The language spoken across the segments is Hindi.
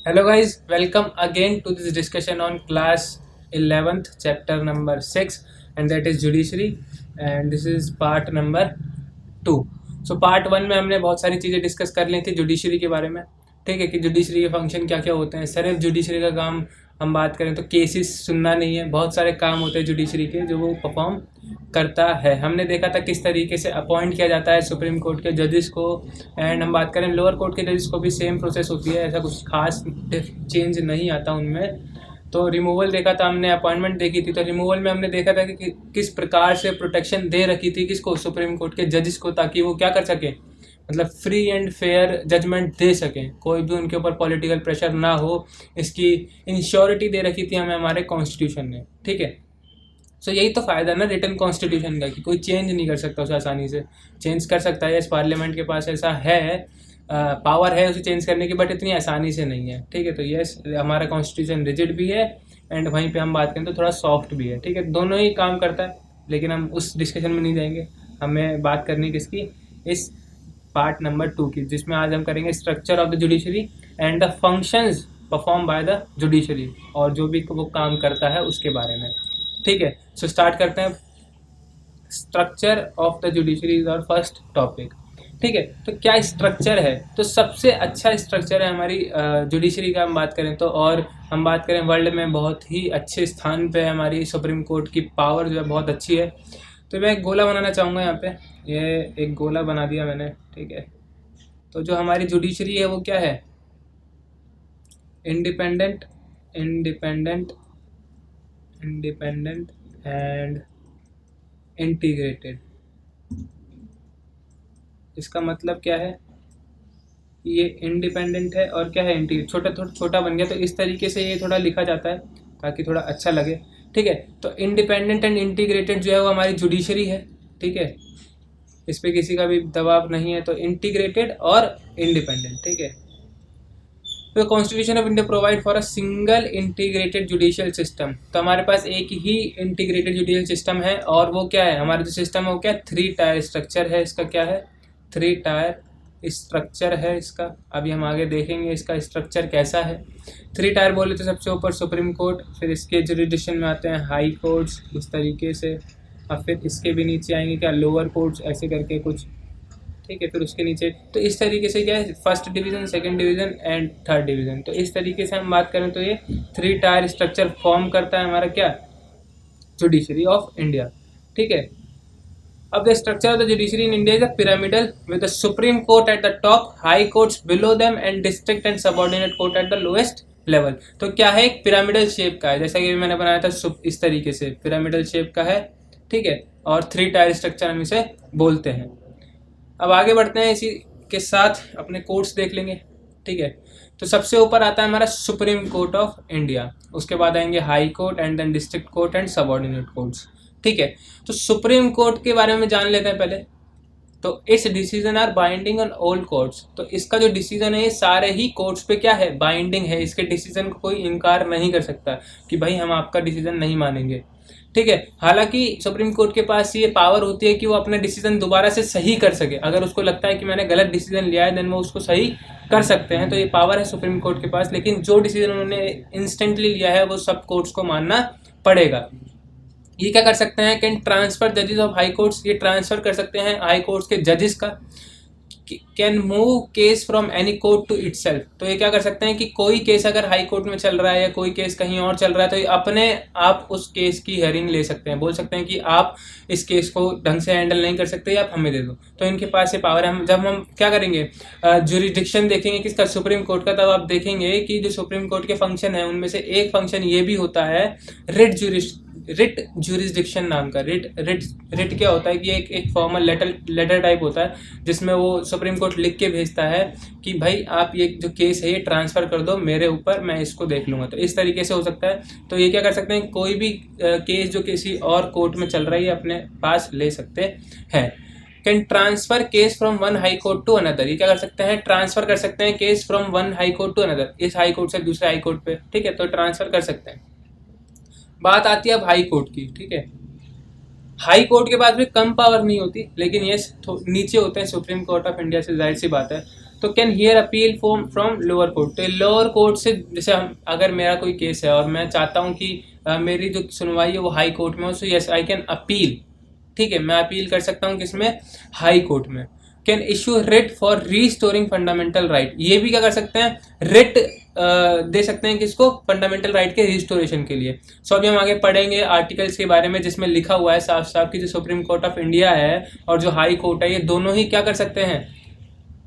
Hello guys, welcome again to this discussion on class 11th chapter number 6 and that is judiciary and this is part number 2. So part 1 में हमने बहुत सारी चीज़ें डिस्कस कर ली थी जुडिशरी के बारे में, ठीक है, कि जुडिशरी के फंक्शन क्या क्या होते हैं। सिर्फ जुडिशरी का काम हम बात करें तो केसेस सुनना नहीं है, बहुत सारे काम होते हैं जुडिशरी के जो वो परफॉर्म करता है। हमने देखा था किस तरीके से अपॉइंट किया जाता है सुप्रीम कोर्ट के जजेस को, एंड हम बात करें लोअर कोर्ट के जजेस को भी सेम प्रोसेस होती है, ऐसा कुछ खास चेंज नहीं आता उनमें। तो रिमूवल देखा था हमने, अपॉइंटमेंट देखी थी। तो रिमूवल में हमने देखा था कि किस प्रकार से प्रोटेक्शन दे रखी थी किसको, सुप्रीम कोर्ट के जजेस को, ताकि वो क्या कर सकें, मतलब फ्री एंड फेयर जजमेंट दे सकें, कोई भी उनके ऊपर पॉलिटिकल प्रेशर ना हो। इसकी इंश्योरिटी दे रखी थी हमें हमारे कॉन्स्टिट्यूशन ने, ठीक है। सो यही तो फ़ायदा ना रिटर्न कॉन्स्टिट्यूशन का, कि कोई चेंज नहीं कर सकता उसे आसानी से। चेंज कर सकता है, इस पार्लियामेंट के पास ऐसा है, पावर है उसे चेंज करने की, बट इतनी आसानी से नहीं है, ठीक है। तो यस, हमारा कॉन्स्टिट्यूशन रिजिड भी है एंड वहीं पे हम बात करें तो थोड़ा सॉफ्ट भी है, ठीक है। दोनों ही काम करता है, लेकिन हम उस डिस्कशन में नहीं जाएंगे। हमें बात करनी किसकी, इस पार्ट नंबर 2 की, जिसमें आज हम करेंगे structure of the judiciary and the functions perform by the judiciary, और जो भी वो काम करता है उसके बारे में, ठीक है। सो स्टार्ट करते हैं। Structure of the judiciary is our first topic, ठीक है। तो क्या स्ट्रक्चर है, तो सबसे अच्छा स्ट्रक्चर है हमारी जुडिशरी का हम बात करें तो, और हम बात करें वर्ल्ड में बहुत ही अच्छे स्थान पे है हमारी सुप्रीम कोर्ट की पावर जो है बहुत अच्छी है। तो मैं एक गोला बनाना चाहूँगा यहाँ पे, ये एक गोला बना दिया मैंने, ठीक है। तो जो हमारी जुडिशरी है वो क्या है, independent independent independent and integrated. इसका मतलब क्या है, ये इंडिपेंडेंट है और क्या है, इंटीग्रेटेड। छोटा थोड़ा छोटा बन गया, तो इस तरीके से ये थोड़ा लिखा जाता है ताकि थोड़ा अच्छा लगे, ठीक है। तो इंडिपेंडेंट एंड इंटीग्रेटेड जो है वो हमारी जुडिशरी है, ठीक है। इस पर किसी का भी दबाव नहीं है। तो इंटीग्रेटेड और इंडिपेंडेंट, ठीक है। तो constitution of India provide for a single integrated judicial system. तो हमारे पास एक ही इंटीग्रेटेड जुडिशियल सिस्टम है, और वो क्या है, हमारा जो सिस्टम है वो क्या है, 3 टायर स्ट्रक्चर है। इसका क्या है, 3 टायर स्ट्रक्चर है इसका। अभी हम आगे देखेंगे इसका स्ट्रक्चर कैसा है। 3 टायर बोले तो सबसे ऊपर सुप्रीम कोर्ट, फिर इसके जुरिडिक्शन में आते हैं हाई कोर्ट्स इस तरीके से, और फिर इसके भी नीचे आएंगे क्या, लोअर कोर्ट्स ऐसे करके कुछ, ठीक है। फिर उसके नीचे तो इस तरीके से क्या है, first division, second division and third division. तो इस तरीके से हम बात करें तो ये 3 टायर स्ट्रक्चर फॉर्म करता है हमारा क्या, जुडिशरी ऑफ इंडिया, ठीक है। अब the structure of the judiciary in India is a pyramidal with the supreme court at the top, high courts below them and district and subordinate court at the lowest level. तो क्या है, एक पिरामिडल शेप का है, जैसा कि मैंने बनाया था इस तरीके से पिरामिडल शेप का है, ठीक है। और 3 टायर स्ट्रक्चर हम इसे बोलते हैं। अब आगे बढ़ते हैं, इसी के साथ अपने कोर्ट्स देख लेंगे, ठीक है। तो सबसे ऊपर आता है हमारा सुप्रीम कोर्ट ऑफ इंडिया, उसके बाद आएंगे high court and then district court and subordinate courts, ठीक है। तो सुप्रीम कोर्ट के बारे में जान लेते हैं पहले। तो its decision are binding on all courts. तो इसका जो डिसीजन है ये सारे ही कोर्ट्स पे क्या है, बाइंडिंग है। इसके डिसीजन को कोई इनकार नहीं कर सकता कि भाई हम आपका डिसीजन नहीं मानेंगे, ठीक है। हालांकि सुप्रीम कोर्ट के पास ये पावर होती है कि वो अपना डिसीजन दोबारा से सही कर सके। अगर उसको लगता है कि मैंने गलत डिसीजन लिया है, देन वो उसको सही कर सकते हैं। तो ये पावर है सुप्रीम कोर्ट के पास, लेकिन जो डिसीजन उन्होंने इंस्टेंटली लिया है वो सब कोर्ट्स को मानना पड़ेगा। ये क्या कर सकते हैं, कैन ट्रांसफर जजेस ऑफ हाई कोर्ट्स, ये ट्रांसफर कर सकते हैं हाई कोर्ट्स के जजेस का। Can move case from any court to itself. तो ये क्या कर सकते हैं कि कोई केस अगर हाई कोर्ट में चल रहा है या कोई केस कहीं और चल रहा है, तो ये अपने आप उस केस की हेयरिंग ले सकते हैं, बोल सकते हैं कि आप इस केस को ढंग से हैंडल नहीं कर सकते, आप हमें दे दो। तो इनके पास ये पावर है। हम जब हम क्या करेंगे, जुरिडिक्शन देखेंगे किसका, सुप्रीम कोर्ट का, तब आप देखेंगे कि जो सुप्रीम कोर्ट के फंक्शन है उनमें से एक फंक्शन ये भी होता है रिट जुरिस्डिक्शन नाम का। रिट क्या होता है कि एक फॉर्मल लेटर टाइप होता है, जिसमें वो सुप्रीम कोर्ट लिख के भेजता है कि भाई आप ये जो केस है ये ट्रांसफ़र कर दो मेरे ऊपर, मैं इसको देख लूँगा। तो इस तरीके से हो सकता है। तो ये क्या कर सकते हैं, कोई भी केस जो किसी और कोर्ट में चल रही है अपने पास ले सकते हैं। Can transfer case from one high court to another. ये क्या कर सकते हैं, ट्रांसफर कर सकते हैं case from one high court to another, इस हाई कोर्ट से दूसरे हाई कोर्ट पे, ठीक है। तो ट्रांसफर कर सकते हैं। बात आती है अब हाई कोर्ट की, ठीक है। हाई कोर्ट के पास भी कम पावर नहीं होती, लेकिन ये नीचे होते हैं सुप्रीम कोर्ट ऑफ इंडिया से, जाहिर सी बात है। तो can hear appeal from lower court. तो लोअर कोर्ट से जैसे हम अगर मेरा कोई केस है और मैं चाहता हूँ कि मेरी जो सुनवाई है वो हाई कोर्ट में हो, so yes I can appeal. ठीक है, मैं अपील कर सकता हूँ किसमें, हाई कोर्ट में। Can issue writ for restoring fundamental right, ये भी क्या कर सकते हैं, रिट दे सकते हैं किसको, फंडामेंटल राइट के रिस्टोरेशन के लिए। सो अभी हम आगे पढ़ेंगे आर्टिकल्स के बारे में जिसमें लिखा हुआ है साफ साफ कि जो सुप्रीम कोर्ट ऑफ इंडिया है और जो हाई कोर्ट है ये दोनों ही क्या कर सकते हैं,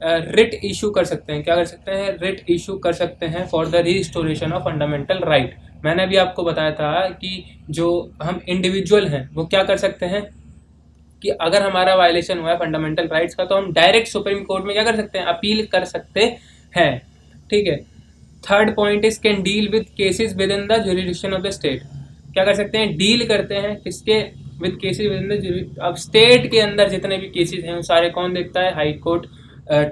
रिट इशू कर सकते हैं। क्या कर सकते हैं, रिट इशू कर सकते हैं for the restoration of fundamental right. मैंने अभी आपको बताया था कि जो हम इंडिविजुअल हैं वो क्या कर सकते हैं कि अगर हमारा वायलेशन हुआ है फंडामेंटल राइट्स का तो हम डायरेक्ट सुप्रीम कोर्ट में क्या कर सकते हैं, अपील कर सकते हैं। ठीक है, third point is can deal with cases with in the jurisdiction of the state. क्या कर सकते हैं, डील करते हैं किसके, with cases with in the jurisdiction. अब स्टेट के अंदर जितने भी केसेस हैं वो सारे कौन देखता है, हाई कोर्ट।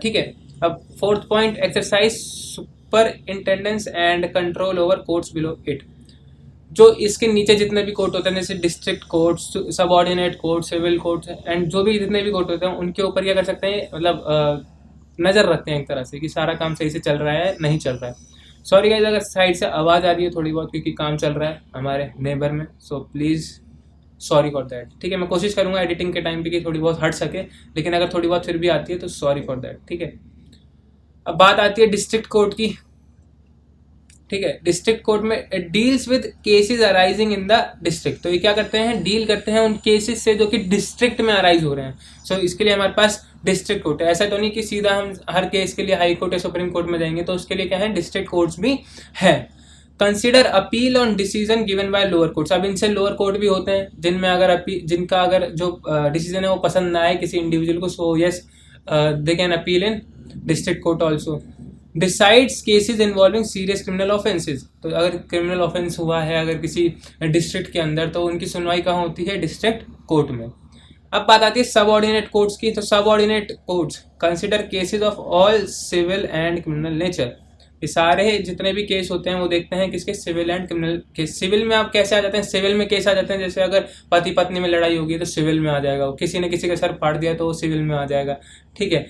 ठीक है, अब fourth point exercise superintendence and control over courts below it. जो इसके नीचे जितने भी कोर्ट होते हैं जैसे district court, subordinate court, civil court and जो भी जितने भी कोर्ट होते हैं उनके ऊपर क्या कर सकते हैं, मतलब नज़र रखते हैं एक तरह से कि सारा काम सही से चल रहा है नहीं चल रहा है। सॉरी गाइस अगर साइड से आवाज़ आ रही है थोड़ी बहुत क्योंकि काम चल रहा है हमारे नेबर में, so please sorry for that. ठीक है, मैं कोशिश करूंगा एडिटिंग के टाइम पे कि थोड़ी बहुत हट सके, लेकिन अगर थोड़ी बहुत फिर भी आती है तो सॉरी फॉर दैट। ठीक है, अब बात आती है डिस्ट्रिक्ट कोर्ट की। ठीक है, डिस्ट्रिक्ट कोर्ट में deals with cases arising in the district. तो ये क्या करते हैं, डील करते हैं उन केसेस से जो कि डिस्ट्रिक्ट में अराइज हो रहे हैं। सो इसके लिए हमारे पास डिस्ट्रिक्ट कोर्ट है। ऐसा तो नहीं कि सीधा हम हर केस के लिए हाई कोर्ट या सुप्रीम कोर्ट में जाएंगे, तो उसके लिए क्या है, डिस्ट्रिक्ट कोर्ट्स भी है। Consider appeal on decision given by lower courts. अब इनसे लोअर कोर्ट भी होते हैं जिनमें अगर जिनका अगर जो डिसीजन है वो पसंद ना आए किसी इंडिविजुअल को, so yes they can appeal in district court also. Decides cases involving serious criminal offences. तो अगर क्रिमिनल ऑफेंस हुआ है अगर किसी डिस्ट्रिक्ट के अंदर तो उनकी सुनवाई कहाँ होती है, डिस्ट्रिक्ट कोर्ट में। अब बात आती है सबऑर्डिनेट कोर्ट्स की। तो subordinate courts consider cases of all civil and criminal nature. ये सारे जितने भी केस होते हैं वो देखते हैं किसके, civil and criminal case. Civil में आप कैसे आ जाते हैं, सिविल में केस आ जाते हैं जैसे अगर पति पत्नी में लड़ाई होगी तो सिविल में आ जाएगा, किसी ने किसी का सर फाड़ दिया तो वो सिविल में आ जाएगा। ठीक है,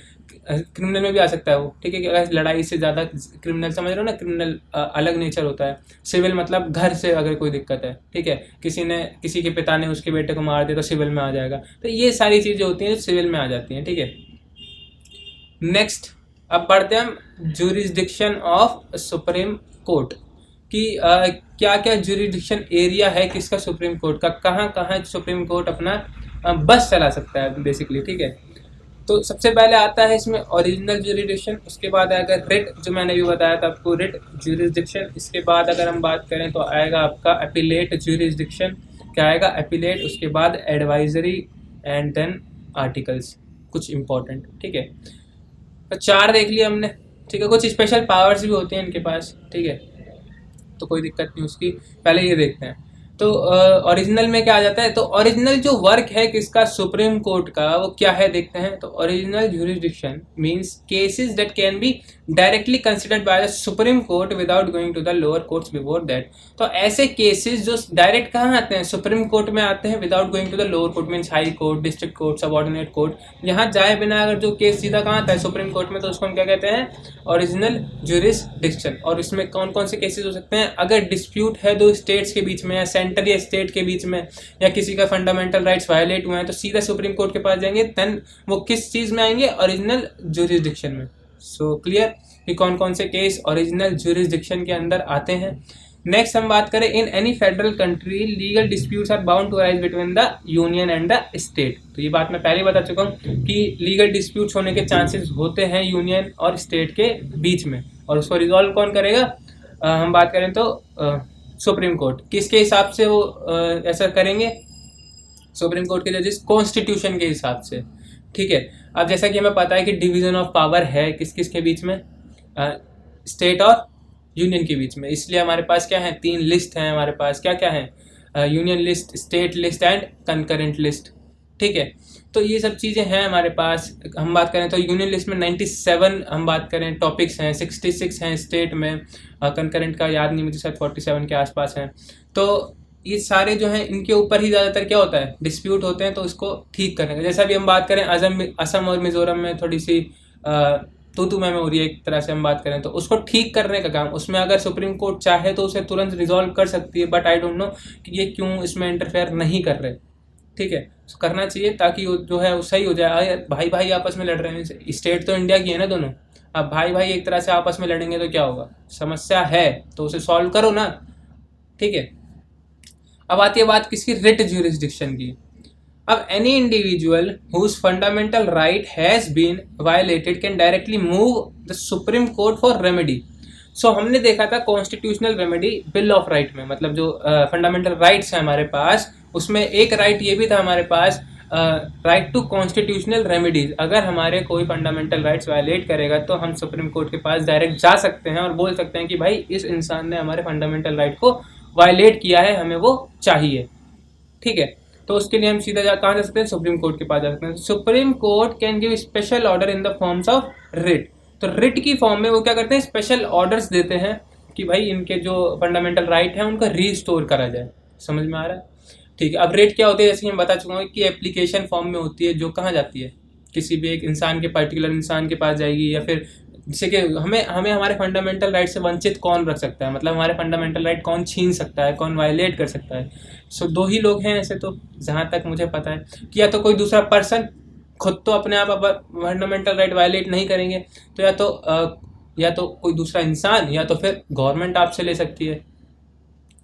क्रिमिनल में भी आ सकता है वो। ठीक है, कि अगर लड़ाई से ज़्यादा क्रिमिनल समझ रहे हो ना, क्रिमिनल अलग नेचर होता है। सिविल मतलब घर से अगर कोई दिक्कत है, ठीक है, किसी के पिता ने उसके बेटे को मार दिया तो सिविल में आ जाएगा। तो ये सारी चीज़ें होती हैं जो सिविल में आ जाती हैं। ठीक है, नेक्स्ट अब बढ़ते हैं हम जुरिस्डिक्शन ऑफ सुप्रीम कोर्ट कि क्या क्या जुरिस्डिक्शन एरिया है किसका, सुप्रीम कोर्ट का, कहाँ कहाँ सुप्रीम कोर्ट अपना बस चला सकता है बेसिकली। ठीक है, तो सबसे पहले आता है इसमें ओरिजिनल जुरिस्डिक्शन, उसके बाद आएगा रिट जो मैंने भी बताया था आपको, रिट जुरिस्डिक्शन। इसके बाद अगर हम बात करें तो आएगा आपका अपीलेट जुरिस्डिक्शन। क्या आएगा, अपीलेट। उसके बाद एडवाइजरी एंड देन आर्टिकल्स कुछ इंपॉर्टेंट। ठीक है, तो 4 देख लिया हमने। ठीक है, कुछ स्पेशल पावर्स भी होती हैं इनके पास। ठीक है, तो कोई दिक्कत नहीं उसकी, पहले ये देखते हैं। तो ओरिजिनल में क्या आ जाता है, तो ओरिजिनल जो वर्क है किसका, सुप्रीम कोर्ट का, वो क्या है देखते हैं। तो original jurisdiction means cases that can be directly considered by the supreme court without going to the lower courts before that. तो ऐसे केसेस जो डायरेक्ट कहाँ आते हैं, सुप्रीम कोर्ट में आते हैं without going to the lower court means high court, district court, subordinate court. यहाँ जाए बिना अगर जो केस सीधा कहाँ आता है, सुप्रीम कोर्ट में, तो उसको हम क्या कहते हैं, ओरिजिनल जुरिस्डिक्शन। और इसमें कौन कौन से केसेस हो सकते हैं, अगर डिस्प्यूट है दो स्टेट्स के बीच में या सेंटर या स्टेट के बीच में, या किसी का फंडामेंटल राइट्स वायलेट हुए हैं तो सीधा सुप्रीम कोर्ट के पास जाएंगे। देन वो किस चीज में आएंगे, ओरिजिनल जुरिस्डिक्शन में। सो क्लियर कि कौन कौन से केस ओरिजिनल जुरिस्डिक्शन के अंदर आते हैं। नेक्स्ट हम बात करें, in any federal country legal disputes are bound to arise between the union and the state. तो ये बात मैं पहले बता चुका हूँ कि लीगल डिस्प्यूट्स होने के चांसेस होते हैं यूनियन और स्टेट के बीच में, और उसको रिजॉल्व कौन करेगा, हम बात करें तो सुप्रीम कोर्ट। किसके हिसाब से वो ऐसा करेंगे, सुप्रीम कोर्ट के जजेस कॉन्स्टिट्यूशन के हिसाब से। ठीक है, अब जैसा कि हमें पता है कि डिवीजन ऑफ पावर है किस किस के बीच में, स्टेट और यूनियन के बीच में, इसलिए हमारे पास क्या है, 3 लिस्ट हैं हमारे पास। क्या क्या है, union list, state list and concurrent list. ठीक है, तो ये सब चीज़ें हैं हमारे पास। हम बात करें तो यूनियन लिस्ट में 97 हम बात करें टॉपिक्स हैं, 66 हैं स्टेट में, कंकरेंट का याद नहीं मुझे, शायद 47 के आसपास हैं। तो ये सारे जो हैं इनके ऊपर ही ज़्यादातर क्या होता है, डिस्प्यूट होते हैं, तो इसको ठीक करने का। जैसा भी हम बात करें असम और मिज़ोरम में थोड़ी सी तू मैं हो रही है एक तरह से हम बात करें तो, उसको ठीक करने का काम उसमें अगर सुप्रीम कोर्ट चाहे तो उसे तुरंत रिजॉल्व कर सकती है, बट आई डोंट नो कि ये क्यों इसमें इंटरफेयर नहीं कर रहे। ठीक है, करना चाहिए ताकि जो है वो सही हो जाए। भाई भाई आपस में लड़ रहे हैं, स्टेट तो इंडिया की है ना दोनों, अब भाई भाई एक तरह से आपस में लड़ेंगे तो क्या होगा, समस्या है तो उसे सॉल्व करो ना। ठीक है, अब आती है बात किसकी, रिट ज्यूरिसडिक्शन की। अब any individual whose fundamental right has been violated can directly move the supreme court for remedy. So हमने देखा था constitutional remedy bill of right में, मतलब जो फंडामेंटल राइट्स हैं हमारे पास, उसमें एक राइट ये भी था हमारे पास, राइट टू कॉन्स्टिट्यूशनल रेमेडीज। अगर हमारे कोई फंडामेंटल राइट्स वायलेट करेगा तो हम सुप्रीम कोर्ट के पास डायरेक्ट जा सकते हैं और बोल सकते हैं कि भाई इस इंसान ने हमारे फंडामेंटल राइट को वायलेट किया है, हमें वो चाहिए। ठीक है, तो उसके लिए हम सीधा कहाँ जा सकते हैं, सुप्रीम कोर्ट के पास जा सकते हैं। Supreme court can give special order in the forms of writ. तो रिट की फॉर्म में वो क्या करते हैं, स्पेशल ऑर्डर्स देते हैं कि भाई इनके जो फंडामेंटल राइट है उनका रीस्टोर करा जाए। समझ में आ रहा है? ठीक है, अब रिट क्या होती है, जैसे कि मैं बता चुका हूँ कि एप्लीकेशन फॉर्म में होती है, जो कहाँ जाती है, किसी भी एक इंसान के, पर्टिकुलर इंसान के पास जाएगी, या फिर जैसे कि हमें हमारे फंडामेंटल राइट से वंचित कौन रख सकता है, मतलब हमारे फंडामेंटल राइट कौन छीन सकता है, कौन वायलेट कर सकता है। सो दो ही लोग हैं ऐसे, तो जहाँ तक मुझे पता है कि या तो कोई दूसरा पर्सन खुद तो अपने आप फंडामेंटल राइट वायलेट नहीं करेंगे, तो या तो कोई दूसरा इंसान, या तो फिर गवर्नमेंट आपसे ले सकती है।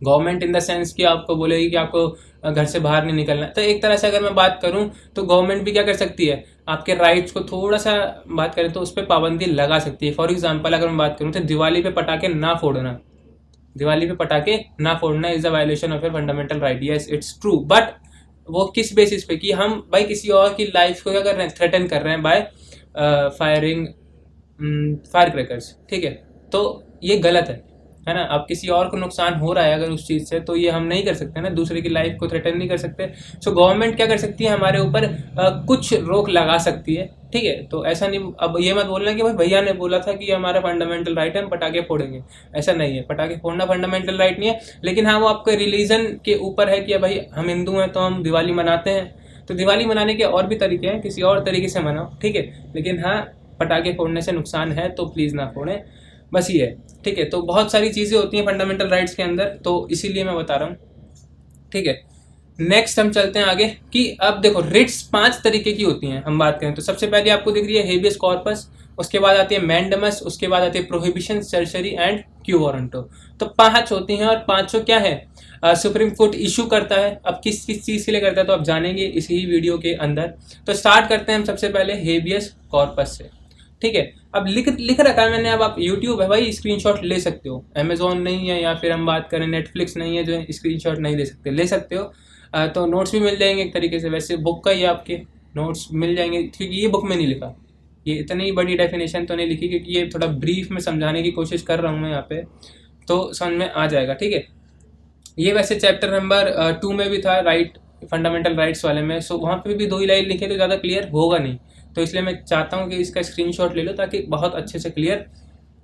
गवर्नमेंट इन द सेंस कि आपको बोलेगी कि आपको घर से बाहर नहीं निकलना। तो एक तरह से अगर मैं बात करूं तो गवर्नमेंट भी क्या कर सकती है, आपके राइट्स को थोड़ा सा बात करें तो उस पर पाबंदी लगा सकती है। फॉर एग्जांपल अगर मैं बात करूं तो दिवाली पे पटाखे ना फोड़ना, दिवाली पे पटाखे ना फोड़ना is a violation of your fundamental right. Yes, it's true, but वो किस बेसिस पे कि हम भाई किसी और की लाइफ को क्या कर रहे हैं, थ्रेटन कर रहे हैं बाय फायरिंग फायर क्रैकर्स। ठीक है, तो ये गलत है ना। अब किसी और को नुकसान हो रहा है अगर उस चीज़ से, तो ये हम नहीं कर सकते ना, दूसरे की लाइफ को थ्रेटन नहीं कर सकते। सो गवर्नमेंट क्या कर सकती है, हमारे ऊपर कुछ रोक लगा सकती है। ठीक है, तो ऐसा नहीं, अब ये मत बोलना कि भाई भैया ने बोला था कि हमारा फंडामेंटल राइट है हम पटाखे फोड़ेंगे, ऐसा नहीं है। पटाखे फोड़ना फंडामेंटल राइट नहीं है, लेकिन हाँ वो आपके रिलीजन के ऊपर है कि भाई हम हिंदू हैं तो हम दिवाली मनाते हैं, तो दिवाली मनाने के और भी तरीके हैं, किसी और तरीके से मनाओ। ठीक है, लेकिन हाँ पटाखे फोड़ने से नुकसान है तो प्लीज़ ना फोड़ें, बस ये है। ठीक है, तो बहुत सारी चीज़ें होती हैं फंडामेंटल राइट्स के अंदर, तो इसीलिए मैं बता रहा हूँ। ठीक है, नेक्स्ट हम चलते हैं आगे कि अब देखो रिट्स 5 तरीके की होती हैं। हम बात करें तो सबसे पहले आपको दिख रही है हेबियस कॉर्पस, उसके बाद आती है मैंडेमस, उसके बाद आती है prohibition, surgery and quo warranto. तो 5 होती हैं, और 5 क्या है, सुप्रीम कोर्ट इशू करता है। अब किस किस चीज़ के लिए करता है तो आप जानेंगे इसी वीडियो के अंदर। तो स्टार्ट करते हैं हम सबसे पहले हेबियस कॉर्पस से। ठीक है, अब लिख रखा है मैंने, अब आप यूट्यूब है भाई, स्क्रीनशॉट ले सकते हो। अमेजोन नहीं है, या फिर हम बात करें नेटफ्लिक्स नहीं है जो स्क्रीनशॉट नहीं ले सकते हो। तो नोट्स भी मिल जाएंगे एक तरीके से, वैसे बुक का ही आपके नोट्स मिल जाएंगे, क्योंकि ये बुक में नहीं लिखा, ये इतनी बड़ी डेफिनेशन तो नहीं लिखी, क्योंकि ये थोड़ा ब्रीफ में समझाने की कोशिश कर रहा हूँ मैं यहाँ पे, तो समझ में आ जाएगा। ठीक है, ये वैसे चैप्टर नंबर 2 में भी था, राइट फंडामेंटल राइट्स वाले में। सो वहाँ पे भी 2 ही लाइन लिखे तो ज़्यादा क्लियर होगा नहीं, तो इसलिए मैं चाहता हूँ कि इसका स्क्रीनशॉट ले लो ताकि बहुत अच्छे से क्लियर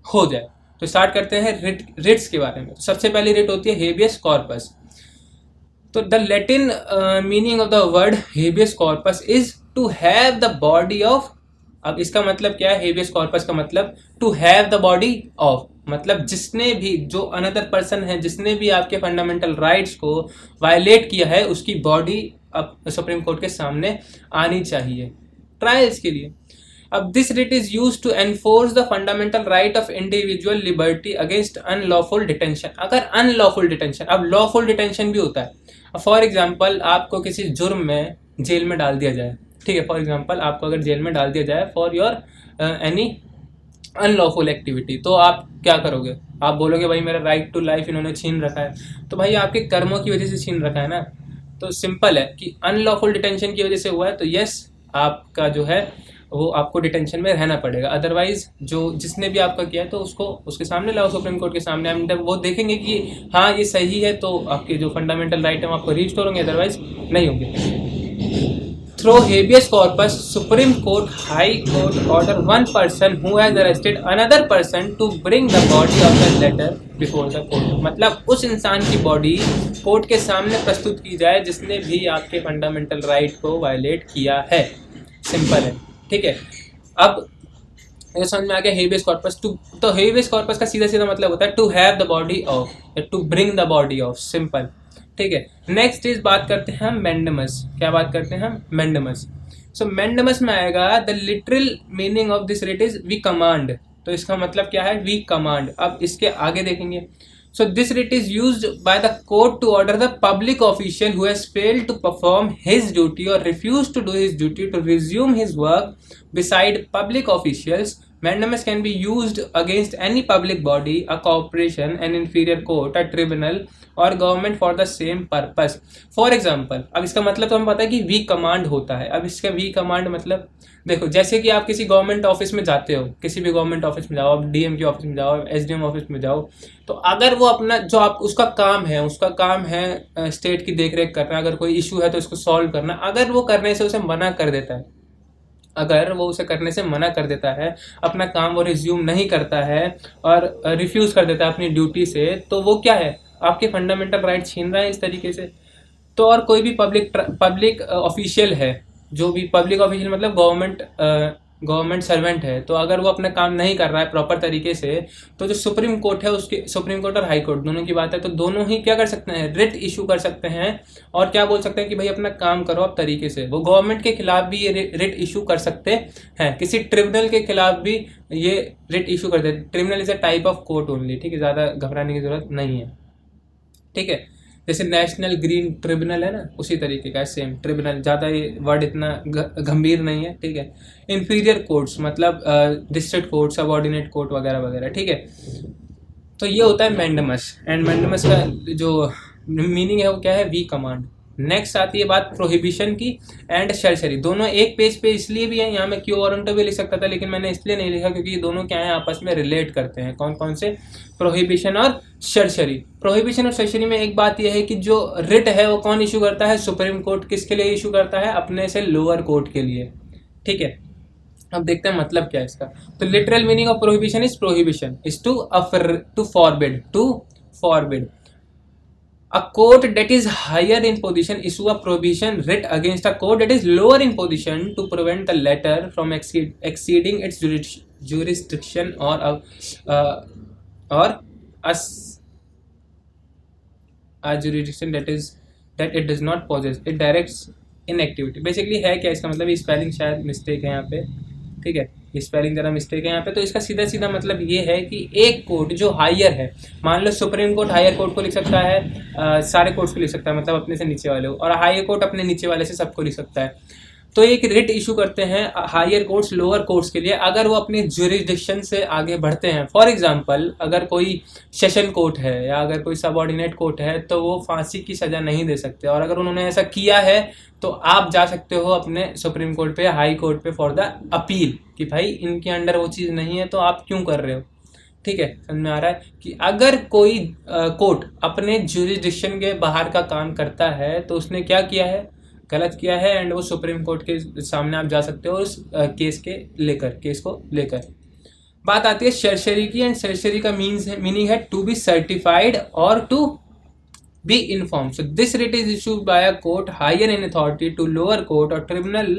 हो जाए। तो स्टार्ट करते हैं रिट्स के बारे में। तो सबसे पहली रिट होती है हेबियस कॉर्पस। तो the Latin meaning of the word habeas corpus is to have the body of. अब इसका मतलब क्या है, हेबियस कॉर्पस का मतलब to have the body of, मतलब जिसने भी, जो अनदर पर्सन है जिसने भी आपके फंडामेंटल राइट्स को वायलेट किया है, उसकी बॉडी अब सुप्रीम कोर्ट के सामने आनी चाहिए ट्रायल्स के लिए। अब this writ is used to enforce the fundamental right of individual liberty against unlawful detention. अगर अनलॉफुल डिटेंशन, अब लॉफुल डिटेंशन भी होता है। फॉर एग्जाम्पल आपको किसी जुर्म में जेल में डाल दिया जाए, ठीक है, फॉर एग्जाम्पल आपको अगर जेल में डाल दिया जाए for your any unlawful activity, तो आप क्या करोगे, आप बोलोगे भाई मेरा राइट टू लाइफ इन्होंने छीन रखा है, तो भाई आपके कर्मों की वजह से छीन रखा है ना। तो सिंपल है कि अनलॉफुल डिटेंशन की वजह से हुआ है, तो यस आपका जो है वो आपको डिटेंशन में रहना पड़ेगा। अदरवाइज जो जिसने भी आपका किया है तो उसको उसके सामने लाओ, सुप्रीम कोर्ट के सामने, वो देखेंगे कि हाँ ये सही है, तो आपके जो फंडामेंटल राइट है वो आपको रिस्टोर होंगे, अदरवाइज नहीं होंगे। Through habeas corpus, Supreme Court, High Court order one person who has arrested another person to bring the body of the latter before the court। मतलब उस इंसान की बॉडी कोर्ट के सामने प्रस्तुत की जाए जिसने भी आपके फंडामेंटल राइट को वायलेट किया है। सिंपल है, ठीक है। अब ये समझ में आ गया हेबियस कॉर्पस। टू, तो हेबियस कॉर्पस का सीधा सीधा मतलब होता है to have the body of, to bring the body of, simple. ठीक है, नेक्स्ट इज बात करते हैं हम मैंडेमस। क्या बात करते हैं हम? मैंडेमस। सो मैंडेमस में आएगा the literal meaning of this writ is we command. तो इसका मतलब क्या है? We command. अब इसके आगे देखेंगे। So this writ is used by the court to order the public official who has failed to perform his duty or refused to do his duty to resume his work beside public officials. Mandamus can be used against any public body, a corporation, an inferior court, a tribunal or government for the same purpose. For example, अब इसका मतलब तो हमें पता है कि वी कमांड होता है। अब इसका वी कमांड मतलब देखो, जैसे कि आप किसी गवर्नमेंट ऑफिस में जाते हो, किसी भी गवर्नमेंट ऑफिस में जाओ, आप डीएम के ऑफिस में जाओ, एसडीएम ऑफिस में जाओ, तो अगर वो अपना जो आप उसका काम है स्टेट की देखरेख करना, अगर कोई इशू है तो उसको सॉल्व करना, अगर वो करने से उसे मना कर देता है, अगर वो उसे करने से मना कर देता है, अपना काम वो रिज्यूम नहीं करता है और रिफ्यूज़ कर देता है अपनी ड्यूटी से, तो वो क्या है? आपके फंडामेंटल राइट छीन रहा है इस तरीके से। तो और कोई भी पब्लिक ऑफिशियल है, जो भी पब्लिक ऑफिशियल मतलब गवर्नमेंट सर्वेंट है, तो अगर वो अपना काम नहीं कर रहा है प्रॉपर तरीके से, तो जो सुप्रीम कोर्ट है, उसके सुप्रीम कोर्ट और हाई कोर्ट दोनों की बात है, तो दोनों ही क्या कर सकते हैं? रिट इशू कर सकते हैं और क्या बोल सकते हैं कि भाई अपना काम करो आप तरीके से। वो गवर्नमेंट के खिलाफ भी ये रिट इशू कर सकते हैं, किसी ट्रिब्यूनल के खिलाफ भी ये रिट इशू करते हैं। Tribunal is a type of court only, ठीक है, ज़्यादा घबराने की जरूरत नहीं है। ठीक है, जैसे नेशनल ग्रीन ट्रिब्यूनल है ना, उसी तरीके का सेम ट्रिब्यूनल, ज़्यादा ये वर्ड इतना गंभीर नहीं है। ठीक है, इंफीरियर कोर्ट्स मतलब डिस्ट्रिक्ट कोर्ट, सबऑर्डिनेट कोर्ट वगैरह वगैरह। ठीक है, तो ये होता है मैंडेमस। एंड मैंडेमस का जो मीनिंग है वो क्या है? We command. नेक्स्ट आती है बात प्रोहिबिशन की एंड शर्शरी। दोनों एक पेज पे इसलिए भी है, यहाँ मैं क्यू वारंटो भी लिख सकता था, लेकिन मैंने इसलिए नहीं लिखा क्योंकि ये दोनों क्या है, आपस में रिलेट करते हैं। कौन कौन से? प्रोहिबिशन और शर्शरी। प्रोहिबिशन और शर्शरी में एक बात यह है कि जो रिट है वो कौन इशू करता है? Supreme court. किसके लिए इशू करता है? अपने से लोअर कोर्ट के लिए। ठीक है, अब देखते हैं मतलब क्या है इसका। तो literal meaning of prohibition is to forbid. A court that is higher in position issue a prohibition writ against a court that is lower in position to prevent the latter from exceeding its jurisdiction or a jurisdiction that it does not possess. It directs inactivity. Basically है क्या इसका मतलब? स्पेलिंग शायद मिस्टेक है यहाँ पे। ठीक है, स्पेलिंग जरा मिस्टेक है यहाँ पे। तो इसका सीधा सीधा मतलब ये है कि एक कोर्ट जो हायर है, मान लो सुप्रीम कोर्ट हायर कोर्ट को लिख सकता है, सारे कोर्ट्स को लिख सकता है, मतलब अपने से नीचे वाले को, और हायर कोर्ट अपने नीचे वाले से सबको लिख सकता है। तो एक रिट इशू करते हैं हायर कोर्ट्स लोअर कोर्ट्स के लिए, अगर वो अपनी ज्यूरिसडिक्शन से आगे बढ़ते हैं। फॉर एग्जांपल, अगर कोई सेशन कोर्ट है या अगर कोई सबऑर्डिनेट कोर्ट है, तो वो फांसी की सज़ा नहीं दे सकते, और अगर उन्होंने ऐसा किया है तो आप जा सकते हो अपने सुप्रीम कोर्ट पे, हाई कोर्ट पे फॉर द अपील कि भाई इनके अंडर वो चीज़ नहीं है तो आप क्यों कर रहे हो। ठीक है, समझ में आ रहा है कि अगर कोई कोर्ट अपने ज्यूरिसडिक्शन के बाहर का काम करता है तो उसने क्या किया है? गलत किया है, एंड वो सुप्रीम कोर्ट के सामने आप जा सकते हो उस केस को लेकर। बात आती है शर्शरी की, एंड शर्शरी का मीनिंग है टू बी सर्टिफाइड और to be informed. So this writ is issued by a court higher in authority to lower court or tribunal,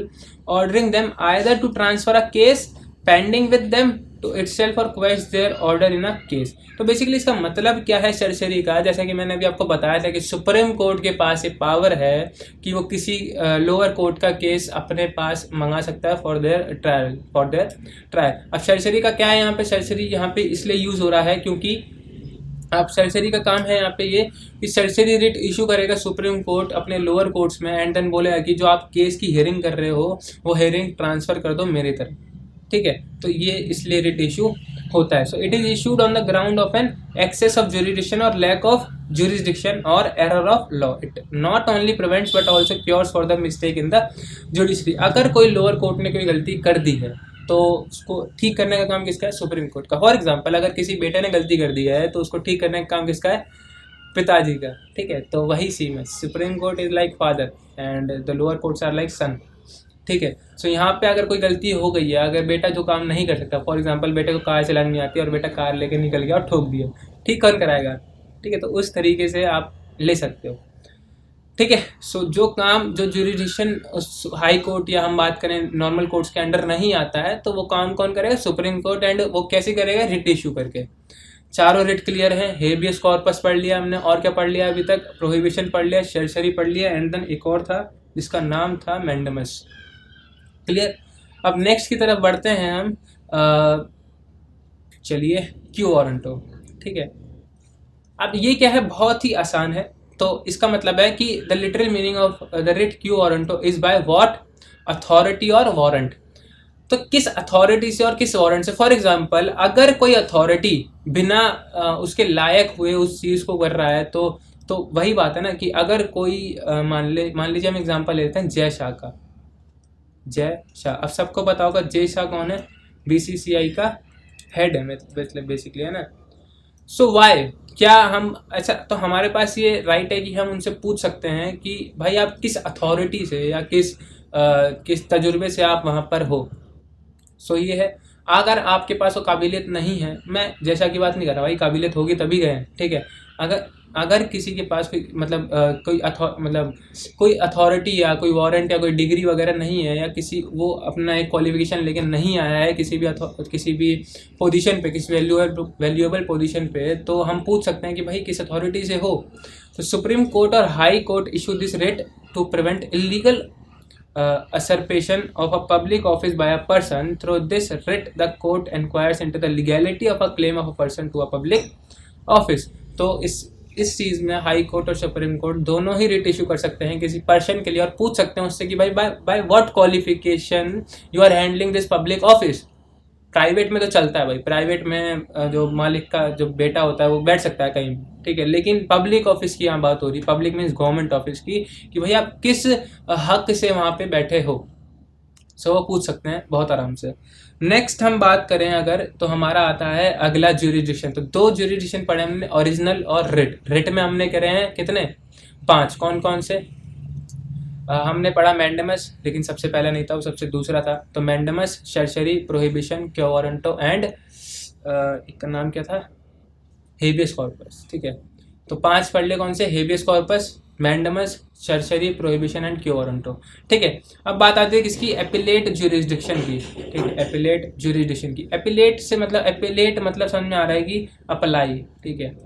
ordering them either to transfer a case pending with them to itself or quash their order in a case. तो बेसिकली इसका मतलब क्या है शर्शरी का? जैसा कि मैंने अभी आपको बताया था कि सुप्रीम कोर्ट के पास ये पावर है कि वो किसी लोअर कोर्ट का केस अपने पास मंगा सकता है फॉर देयर ट्रायल। अब शर्शरी का क्या है यहाँ पे? शर्शरी यहाँ पे इसलिए यूज़ हो रहा है क्योंकि आप सरसरी का काम है यहाँ पे ये कि सरसरी रिट इशू करेगा सुप्रीम कोर्ट अपने लोअर कोर्ट्स में, एंड देन बोलेगा कि जो आप केस की हियरिंग कर रहे हो वो हियरिंग ट्रांसफ़र कर दो मेरे तरफ। ठीक है, तो ये इसलिए रिट इशू होता है। So it is issued on the ground of an excess of jurisdiction और lack of jurisdiction or error of law. It not only prevents but also cures for the mistake in the judiciary. अगर कोई लोअर कोर्ट ने कोई गलती कर दी है तो उसको ठीक करने का काम किसका है? सुप्रीम कोर्ट का। फॉर एग्जांपल, अगर किसी बेटे ने गलती कर दी है तो उसको ठीक करने का काम किसका है? पिताजी का। ठीक है, तो वही सेम है, supreme court is like father and the lower courts are like son. ठीक है, सो यहाँ पे अगर कोई गलती हो गई है, अगर बेटा जो काम नहीं कर सकता, फॉर एग्जांपल बेटे को कार चलानी नहीं आती और बेटा कार लेके निकल गया और ठोक दिया, ठीक कौन कराएगा? ठीक है, तो उस तरीके से आप ले सकते हो। ठीक है। सो जो काम जो जुरिडिक्शन हाई कोर्ट या हम बात करें नॉर्मल कोर्ट्स के अंडर नहीं आता है, तो वो काम कौन करेगा? Supreme court. एंड वो कैसे करेगा? रिट इशू करके। चारों रिट क्लियर है। हेबियस कॉर्पस पढ़ लिया हमने, और क्या पढ़ लिया अभी तक? प्रोहिबिशन पढ़ लिया, सर्सरी पढ़ लिया, एंड देन एक और था जिसका नाम था मैंडेमस। क्लियर। अब नेक्स्ट की तरफ बढ़ते हैं हम। चलिए, क्यू वारंटो। ठीक है। अब ये क्या है? बहुत ही आसान है। तो इसका मतलब है कि the literal meaning of the writ quo warranto is by what? Authority और वारंट। तो किस अथॉरिटी से और किस वारंट से? फॉर एग्जाम्पल, अगर कोई अथॉरिटी बिना उसके लायक हुए उस चीज़ को कर रहा है, तो वही बात है ना कि अगर कोई मान लीजिए हम एग्जाम्पल लेते हैं जय शाह का। जय शाह, अब सबको पता होगा जय शाह कौन है? बीसीसीआई का हेड है मतलब बेसिकली, है ना। सो वाई, क्या हम अच्छा, तो हमारे पास ये राइट है कि हम उनसे पूछ सकते हैं कि भाई आप किस अथॉरिटी से या किस तजुर्बे से आप वहाँ पर हो। सो ये है। अगर आपके पास वो काबिलियत नहीं है, मैं जैसा की बात नहीं कर रहा भाई, काबिलियत होगी तभी गए, ठीक है। अगर किसी के पास कोई मतलब कोई अथॉरिटी या कोई वारंट या कोई डिग्री वगैरह नहीं है, या किसी वो अपना एक क्वालिफिकेशन लेके नहीं आया है किसी भी पोजीशन पे, किसी वैल्यूएबल पोजीशन पे, तो हम पूछ सकते हैं कि भाई किस अथॉरिटी से हो। तो सुप्रीम कोर्ट और high court issue this writ to prevent illegal usurpation of a public office by a person. Through this writ, the court inquires into the legality of a claim of a person to a public office. तो इस चीज़ में हाई कोर्ट और सुप्रीम कोर्ट दोनों ही रिट इशू कर सकते हैं किसी पर्सन के लिए, और पूछ सकते हैं उससे कि भाई by what qualification you are handling this public office. Private में तो चलता है भाई, प्राइवेट में जो मालिक का जो बेटा होता है वो बैठ सकता है कहीं, ठीक है। लेकिन पब्लिक ऑफिस की यहाँ बात हो रही, पब्लिक मीन्स गवर्नमेंट ऑफिस की, कि भाई आप किस हक से वहाँ पे बैठे हो। सो वो पूछ सकते हैं बहुत आराम से। नेक्स्ट हम बात करें अगर, तो हमारा आता है अगला ज्यूरिडिक्शन। तो 2 ज्यूरिडिक्शन पढ़े हमने, ओरिजिनल और रिट। रिट में हमने करे हैं कितने? 5। कौन कौन से? हमने पढ़ा मैंडेमस, लेकिन सबसे पहले नहीं था, वो सबसे दूसरा था। तो mandamus, certiorari, prohibition, quo warranto, and एक का नाम क्या था? Habeas corpus. ठीक है। तो 5 पढ़ ले। कौन से? Habeas corpus, mandamus, certiorari, prohibition and quo warranto. ठीक है। अब बात आती है किसकी? एपिलेट ज्यूरिडिक्शन की। ठीक है, एपिलेट ज्यूरिडिक्शन की। एपिलेट से मतलब, एपिलेट मतलब समझ में आ रहा है कि अप्लाई। ठीक है।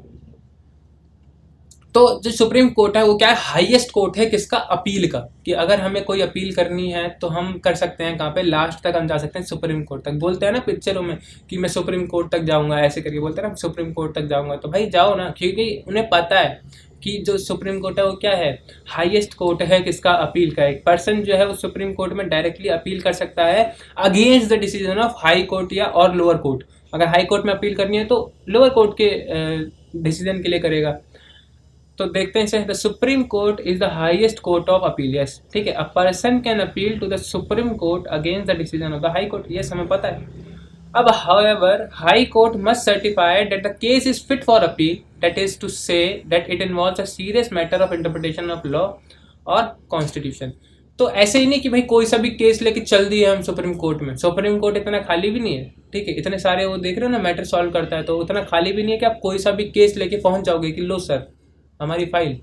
तो जो सुप्रीम कोर्ट है वो क्या है? हाईएस्ट कोर्ट है किसका? अपील का। कि अगर हमें कोई अपील करनी है तो हम कर सकते हैं कहाँ पे? लास्ट तक हम जा सकते हैं, सुप्रीम कोर्ट तक। बोलते हैं ना पिक्चरों में कि मैं सुप्रीम कोर्ट तक जाऊंगा, ऐसे करके बोलते हैं ना, सुप्रीम कोर्ट तक जाऊंगा। तो भाई जाओ ना, क्योंकि उन्हें पता है कि जो सुप्रीम कोर्ट है वो क्या है? हाईएस्ट कोर्ट है किसका? अपील का। एक पर्सन जो है वो सुप्रीम कोर्ट में डायरेक्टली अपील कर सकता है against the decision of high court या और लोअर कोर्ट। अगर हाई कोर्ट में अपील करनी है तो लोअर कोर्ट के डिसीजन के लिए करेगा। तो देखते हैं इसे। The supreme court is the highest court of appeal. Yes, ठीक है। A person can appeal to the supreme court against the decision of the high court. Yes, हमें पता है। अब however high court must certify that the case is fit for appeal, that is to say that it involves a serious matter of interpretation of law और कॉन्स्टिट्यूशन। तो ऐसे ही नहीं कि भाई कोई सा भी केस लेके चल दिए हम सुप्रीम कोर्ट में। सुप्रीम कोर्ट इतना खाली भी नहीं है, ठीक है। इतने सारे वो देख रहे हो ना मैटर सॉल्व करता है, तो उतना खाली भी नहीं है कि आप कोई सा भी केस लेके पहुंच जाओगे कि लो सर हमारी फाइल।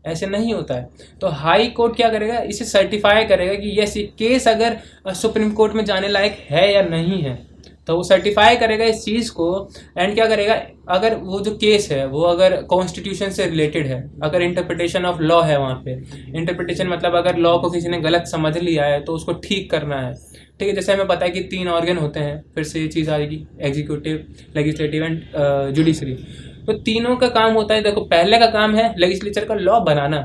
ऐसे नहीं होता है। तो हाई कोर्ट क्या करेगा? इसे सर्टिफाई करेगा कि यस, ये केस अगर सुप्रीम कोर्ट में जाने लायक है या नहीं है, तो वो सर्टिफाई करेगा इस चीज़ को। एंड क्या करेगा? अगर वो जो केस है वो अगर कॉन्स्टिट्यूशन से रिलेटेड है, अगर इंटरप्रिटेशन ऑफ लॉ है वहाँ पे, इंटरप्रिटेशन मतलब अगर लॉ को किसी ने गलत समझ लिया है तो उसको ठीक करना है, ठीक है। जैसे हमें पता है कि 3 ऑर्गन होते हैं, फिर से ये चीज़ आएगी, एग्जीक्यूटिव, लेजिस्लेटिव एंड जुडिशरी। तो तीनों का काम होता है, देखो पहले का काम है लेजिस्लेचर का लॉ बनाना,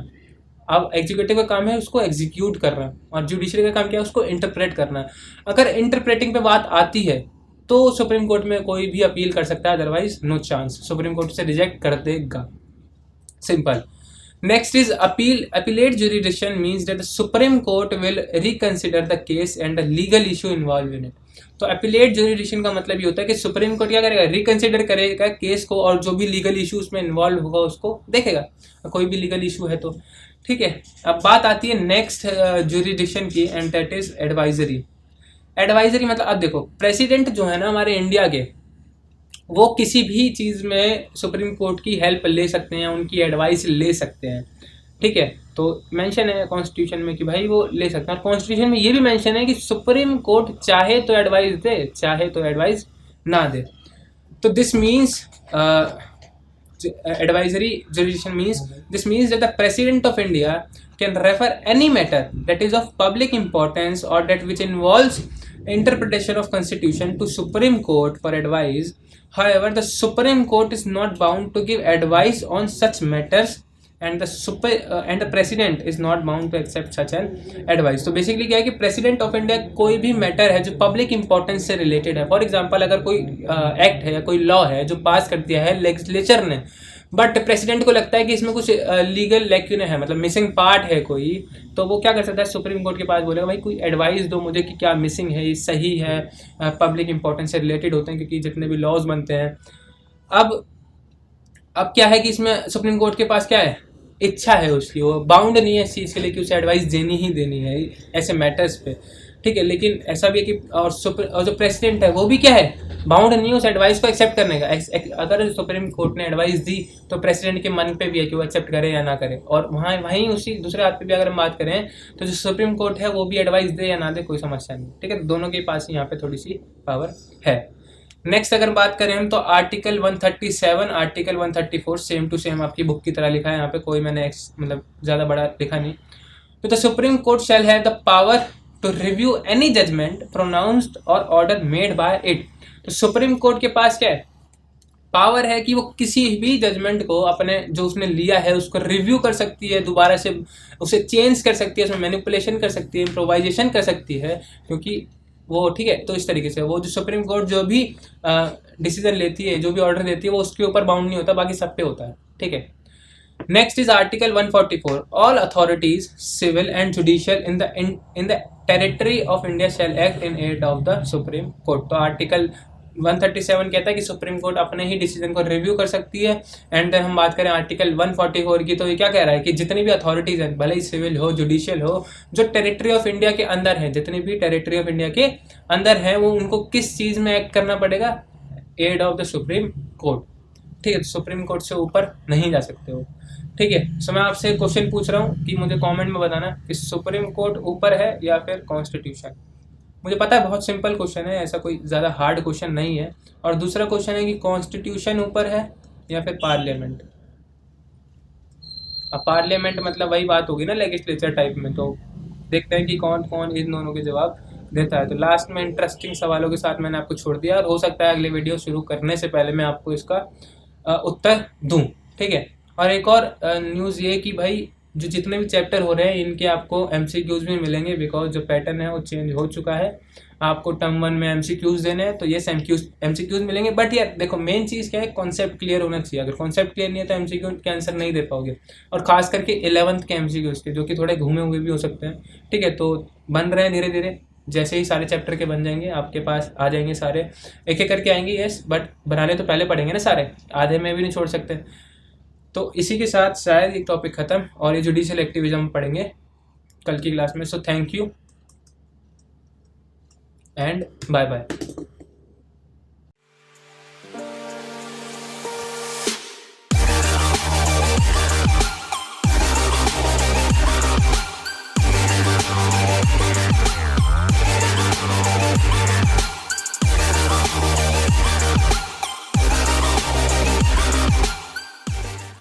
अब एग्जीक्यूटिव का काम है उसको एग्जीक्यूट करना, और जुडिशरी का काम क्या है? उसको इंटरप्रेट करना। अगर इंटरप्रेटिंग पे बात आती है तो सुप्रीम कोर्ट में कोई भी अपील कर सकता है, otherwise no chance, supreme court से रिजेक्ट कर देगा। Simple. Next is appeal. Appellate jurisdiction means that the Supreme Court will reconsider the case and the legal issue involved in it. तो appellate jurisdiction का मतलब ये होता है कि सुप्रीम कोर्ट क्या करेगा? रिकंसिडर करेगा केस को, और जो भी लीगल इशू उसमें इन्वॉल्व होगा उसको देखेगा, कोई भी लीगल इशू है तो, ठीक है। अब बात आती है नेक्स्ट जुरिडिक्शन की, and that is advisory. Advisory मतलब, अब देखो प्रेसिडेंट जो है ना हमारे इंडिया के, वो किसी भी चीज़ में सुप्रीम कोर्ट की हेल्प ले सकते हैं, उनकी एडवाइस ले सकते हैं, ठीक है। तो मेंशन है कॉन्स्टिट्यूशन में कि भाई वो ले सकते हैं। और कॉन्स्टिट्यूशन में ये भी मेंशन है कि सुप्रीम कोर्ट चाहे तो एडवाइस दे, चाहे तो एडवाइस ना दे। तो this means advisory jurisdiction means this means that the president of India can refer any matter that is of public importance or that which involves interpretation of constitution to Supreme Court for advice. However, the Supreme Court is not bound to give advice on such matters and the president is not bound to accept such an advice. तो बेसिकली क्या है कि प्रेसिडेंट ऑफ इंडिया कोई भी मैटर है जो पब्लिक इंपॉर्टेंस से रिलेटेड है, फॉर एग्जांपल अगर कोई एक्ट है या कोई लॉ है जो पास कर दिया है लेजिस्लेचर ने, बट प्रेसिडेंट को लगता है कि इसमें कुछ लीगल लैक्यूने है, मतलब मिसिंग पार्ट है कोई, तो वो क्या कर सकता है, सुप्रीम कोर्ट के पास बोलेगा भाई कोई एडवाइस दो मुझे कि क्या मिसिंग है, ये सही है, पब्लिक इंपॉर्टेंस से रिलेटेड होते हैं क्योंकि जितने भी लॉज बनते हैं। अब क्या है कि इसमें सुप्रीम कोर्ट के पास क्या है, इच्छा है उसकी, वो बाउंड नहीं है इस चीज़ के लिए कि उसे एडवाइस देनी ही देनी है ऐसे मैटर्स पे, ठीक है। लेकिन ऐसा भी है कि और जो प्रेसिडेंट है वो भी क्या है, बाउंड नहीं है उस एडवाइस को एक्सेप्ट करने का। अगर सुप्रीम कोर्ट ने एडवाइस दी तो प्रेसिडेंट के मन पे भी है कि वो एक्सेप्ट करे या ना करे। और वहीं उसी दूसरे हाथ पे भी अगर हम बात करें तो जो सुप्रीम कोर्ट है वो भी एडवाइस दे या ना दे कोई समस्या नहीं, ठीक है। दोनों के पास यहाँ पे थोड़ी सी पावर है। नेक्स्ट अगर बात करें हम तो article 137, article 134 same to same आपकी बुक की तरह लिखा है, यहाँ पे कोई मैंने मतलब ज़्यादा बड़ा लिखा नहीं। तो the supreme court shall have the power to review any judgment pronounced और ऑर्डर मेड बाय इट। तो सुप्रीम कोर्ट के पास क्या है, पावर है कि वो किसी भी जजमेंट को अपने जो उसने लिया है उसको रिव्यू कर सकती है, दोबारा से उसे चेंज कर सकती है, उसमें मैनिपुलेशन कर सकती है, इम्प्रोवाइजेशन कर सकती है, क्योंकि वो ठीक है। तो इस तरीके से वो जो सुप्रीम कोर्ट जो भी डिसीजन लेती है, जो भी ऑर्डर देती है, वो उसके ऊपर बाउंड नहीं होता, बाकी सब पे होता है, ठीक है। Next is article 144, all authorities civil and judicial in the territory of India shall act in aid of the supreme court. तो आर्टिकल 137 कहता है कि सुप्रीम कोर्ट अपने ही डिसीजन को रिव्यू कर सकती है। एंड देन हम बात करें आर्टिकल 144 की, तो ये क्या कह रहा है कि जितनी भी अथॉरिटीज़ हैं, भले ही सिविल हो जुडिशियल हो, जो टेरिटरी ऑफ इंडिया के अंदर है, जितनी भी टेरिटरी ऑफ इंडिया के अंदर है, वो उनको किस चीज़ में एक्ट करना पड़ेगा, aid of the supreme court, ठीक है। सुप्रीम कोर्ट से ऊपर नहीं जा सकते हो, ठीक है। सो मैं आपसे क्वेश्चन पूछ रहा हूँ कि मुझे कमेंट में बताना कि सुप्रीम कोर्ट ऊपर है या फिर कॉन्स्टिट्यूशन। मुझे पता है बहुत सिंपल क्वेश्चन है, ऐसा कोई ज़्यादा हार्ड क्वेश्चन नहीं है। और दूसरा क्वेश्चन है कि कॉन्स्टिट्यूशन ऊपर है या फिर पार्लियामेंट। अब पार्लियामेंट मतलब वही बात होगी ना लेजिस्लेचर टाइप में। तो देखते हैं कि कौन कौन इन दोनों के जवाब देता है। तो लास्ट में इंटरेस्टिंग सवालों के साथ मैंने आपको छोड़ दिया, और हो सकता है अगले वीडियो शुरू करने से पहले मैं आपको इसका उत्तर दूँ, ठीक है। और एक और न्यूज़ ये कि भाई जो जितने भी चैप्टर हो रहे हैं इनके आपको MCQs भी मिलेंगे, बिकॉज जो पैटर्न है वो चेंज हो चुका है। आपको टर्म 1 में MCQs देने हैं तो ये MCQs मिलेंगे। बट यार देखो मेन चीज़ क्या है, कॉन्सेप्ट क्लियर होना चाहिए। अगर कॉन्सेप्ट क्लियर नहीं है तो MCQ के आंसर नहीं दे पाओगे, और खास करके 11th के MCQs के, जो कि थोड़े घूमे हुए भी हो सकते हैं, ठीक है। तो बन रहे हैं धीरे धीरे, जैसे ही सारे चैप्टर के बन जाएंगे आपके पास आ जाएंगे सारे, एक एक करके आएंगे, यस। बट बनाने तो पहले पढ़ेंगे ना सारे, आधे में भी नहीं छोड़ सकते। तो इसी के साथ शायद ये टॉपिक ख़त्म, और ये जुडिशियल एक्टिविज्म पढ़ेंगे कल की क्लास में। So thank you and bye bye.